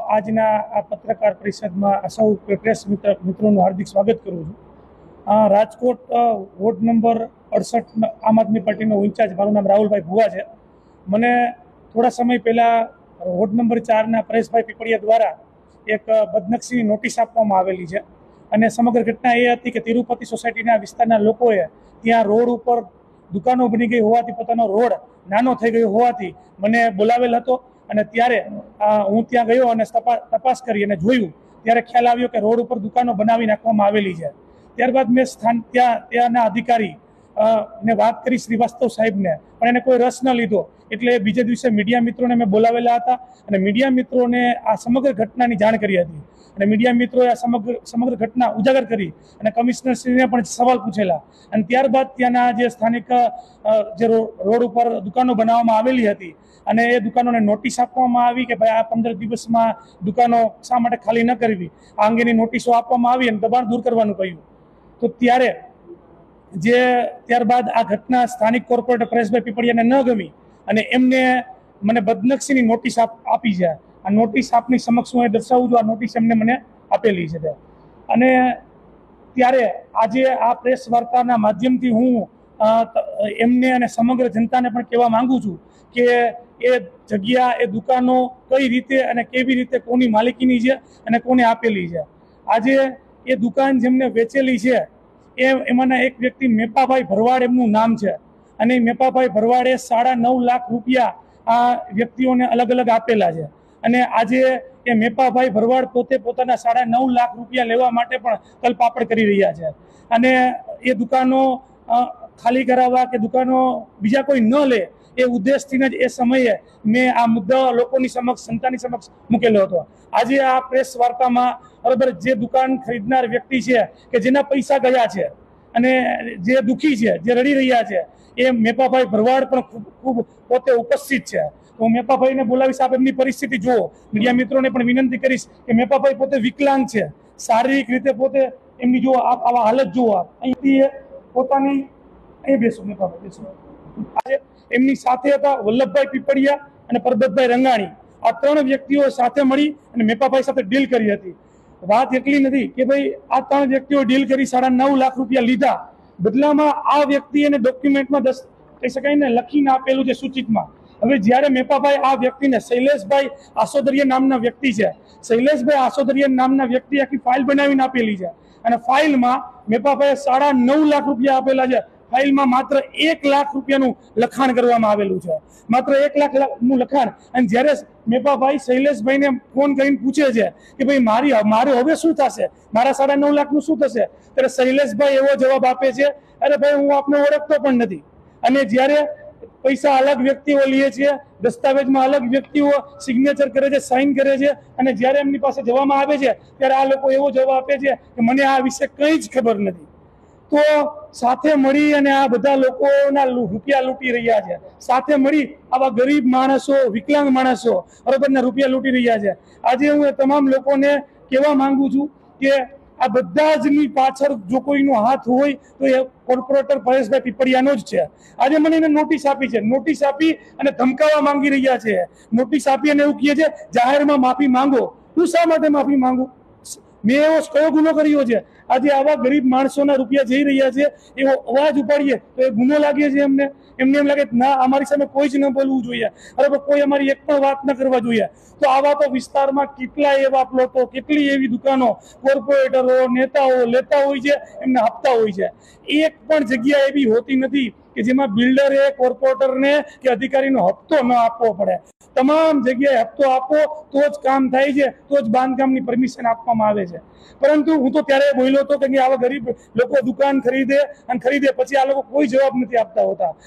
આજના આ પત્રકાર પરિષદમાં સૌ પ્રેસ મિત્રોનું હાર્દિક સ્વાગત કરું છું। રાજકોટ વોર્ડ નંબર 68 આમ આદમી પાર્ટીનો ઇન્ચાર્જ મારું નામ રાહુલભાઈ ભુવા છે। મને થોડા સમય પહેલાં વોર્ડ નંબર 4ના પરેશભાઈ પીપળિયા દ્વારા એક બદનક્ષી નોટિસ આપવામાં આવેલી છે અને સમગ્ર ઘટના એ હતી કે તિરુપતિ સોસાયટીના વિસ્તારના લોકોએ ત્યાં રોડ ઉપર દુકાનો બની ગઈ હોવાથી પોતાનો રોડ નાનો થઈ ગયો હોવાથી મને બોલાવેલ હતો અને ત્યારે હું ત્યાં ગયો અને તપાસ કરી અને જોયું ત્યારે ખ્યાલ આવ્યો કે રોડ ઉપર દુકાનો બનાવી નાખવામાં આવેલી છે। ત્યારબાદ મેં ત્યાંના અધિકારી ને વાત કરી શ્રીવાસ્તવ સાહેબને, પણ એને કોઈ રસ ન લીધો એટલે બીજે દિવસે મીડિયા મિત્રોને મેં બોલાવેલા હતા અને મીડિયા મિત્રોને આ સમગ્ર ઘટનાની જાણ કરી હતી અને મીડિયા મિત્રોએ આ સમગ્ર ઘટના ઉજાગર કરી અને કમિશનરશ્રીને પણ સવાલ પૂછેલા અને ત્યારબાદ ત્યાંના જે સ્થાનિક જે રોડ ઉપર દુકાનો બનાવવામાં આવેલી હતી અને એ દુકાનોને નોટિસ આપવામાં આવી કે ભાઈ આ 15 દિવસમાં દુકાનો શા માટે ખાલી ન કરવી, આ અંગેની નોટિસો આપવામાં આવી અને દબાણ દૂર કરવાનું કહ્યું। તો ત્યારબાદ આ ઘટના સ્થાનિક કોર્પોરેટર પરેશભાઈ પીપળિયાને ન ગમી અને એમને મને બદનક્ષીની નોટિસ આપી છે। આ નોટિસ આપની સમક્ષ હું એ દર્શાવું છું। આ નોટિસ એમને મને આપેલી છે અને ત્યારે આજે આ પ્રેસ વાર્તાના માધ્યમથી હું એમને અને સમગ્ર જનતાને પણ કહેવા માંગુ છું કે એ જગ્યા, એ દુકાનો કઈ રીતે અને કેવી રીતે કોની માલિકીની છે અને કોને આપેલી છે। આજે એ દુકાન જેમને વેચેલી છે એમાંના એક વ્યક્તિ મેપાભાઈ ભરવાડ એમનું નામ છે અને મેપાભાઈ ભરવાડે 9.5 લાખ રૂપિયા આ વ્યક્તિઓને અલગ અલગ આપેલા છે અને આજે એ મેપાભાઈ ભરવાડ પોતે પોતાના 9.5 લાખ રૂપિયા લેવા માટે પણ તલપાપડ કરી રહ્યા છે અને એ દુકાનો ખાલી કરાવવા કે દુકાનો બીજા કોઈ ન લે એ ઉદ્દેશથી જ એ સમયે મેં આ મુદ્દા લોકોની સમક્ષ, જનતાની સમક્ષ મૂકેલો હતો। આજે આ પ્રેસ વાર્તામાં બરાબર જે દુકાન ખરીદનાર વ્યક્તિ છે કે જેના પૈસા ગયા છે અને જે દુઃખી છે, જે રડી રહ્યા છે, એ મેપાભાઈ ભરવાડ પણ ખૂબ પોતે ઉપસ્થિત છે। તો હું મેપાભાઈને બોલાવીશ, આપ એમની પરિસ્થિતિ જુઓ। મીડિયા મિત્રોને પણ વિનંતી કરીશ કે મેપાભાઈ પોતે વિકલાંગ છે, શારીરિક રીતે પોતે એમની જુઓ, આવા હાલત જુઓ આપ। અહીંથી પોતાની અહીં બેસો મેપાભાઈ, બેસો। આજે એમની સાથે હતા વલ્લભભાઈ પીપળિયા અને પરબતભાઈ રંગાણી। આ 3 વ્યક્તિઓ સાથે મળી અને મેપાભાઈ સાથે ડીલ કરી હતી। વાત એટલી નથી કે ભાઈ આ 3 વ્યક્તિઓ ડીલ કરી 9.5 લાખ રૂપિયા લીધા, બદલામાં આ વ્યક્તિ એને ડોક્યુમેન્ટમાં કહી શકાય ને લખીને આપેલું છે સૂચિતમાં। હવે જ્યારે મેપાભાઈ આ વ્યક્તિને શૈલેષભાઈ આસોદરિયા નામના વ્યક્તિ છે, શૈલેષભાઈ આસોદરિયા નામના વ્યક્તિ આખી ફાઇલ બનાવીને આપેલી છે અને ફાઇલમાં મેપાભાઈએ 9.5 લાખ રૂપિયા આપેલા છે। ફાઇલમાં માત્ર 1 લાખ રૂપિયાનું લખાણ કરવામાં આવેલું છે, માત્ર 1 લાખનું લખાણ। અને જ્યારે મેપાભાઈ શૈલેષભાઈને ફોન કરીને પૂછે છે કે ભાઈ મારે હવે શું થશે, મારા 9.5 લાખનું શું થશે, ત્યારે શૈલેષભાઈ એવો જવાબ આપે છે, અરે ભાઈ હું આપને ઓળખતો પણ નથી। અને જ્યારે પૈસા અલગ વ્યક્તિઓ લે છે, દસ્તાવેજમાં અલગ વ્યક્તિઓ સિગ્નેચર કરે છે, સાઇન કરે છે અને જ્યારે એમની પાસે જવામાં આવે છે ત્યારે આ લોકો એવો જવાબ આપે છે કે મને આ વિશે કંઈ જ ખબર નથી। તો સાથે મળી અને આ બધા લોકોના રૂપિયા લૂંટી રહ્યા છે, સાથે મળી આવા ગરીબ માણસો, વિકલાંગ માણસો બરોબરના રૂપિયા લૂંટી રહ્યા છે। આજે હું એ તમામ લોકોને કહેવા માંગુ છું કે આ બધા જની પાછળ જો કોઈનો હાથ હોય તો એ કોર્પોરેટર પરેશભાઈ પીપળિયાનો જ છે। આજે મને એને નોટિસ આપી છે, નોટિસ આપી અને ધમકાવવા માંગી રહ્યા છે, નોટિસ આપી અને એવું કહે છે જાહેરમાં માફી માંગો। હું શા માટે માફી માંગુ? મેં એવો કયો ગુનો કર્યો છે? આજે આવા ગરીબ માણસોના રૂપિયા જઈ રહ્યા છે એવો અવાજ ઉપાડીએ તો એ ગુનો લાગે છે એમને એમ લાગે ના અમારી સામે કોઈ જ ન બોલવું જોઈએ, બરાબર, કોઈ અમારી એક પણ વાત ન કરવા જોઈએ। તો આવા તો વિસ્તારમાં કેટલા એવા પ્લોટો, કેટલી એવી દુકાનો કોર્પોરેટરો, નેતાઓ લેતા હોય છે, એમને આપતા હોય છે। એક પણ જગ્યા એવી હોતી નથી કે જેમાં બિલ્ડરે, કોર્પોરેટરને કે અધિકારીનો હપ્તો ન આપવો પડે। તમામ જગ્યાએ હપ્તો આપો તો જ કામ થાય છે, તો જ બાંધકામની પરમિશન આપવામાં આવે છે। પરંતુ હું તો ત્યારે બોલ્યો હતો કે આવા ગરીબ લોકો દુકાન ખરીદે પછી આ લોકો કોઈ જવાબ નથી આપતા હોતા।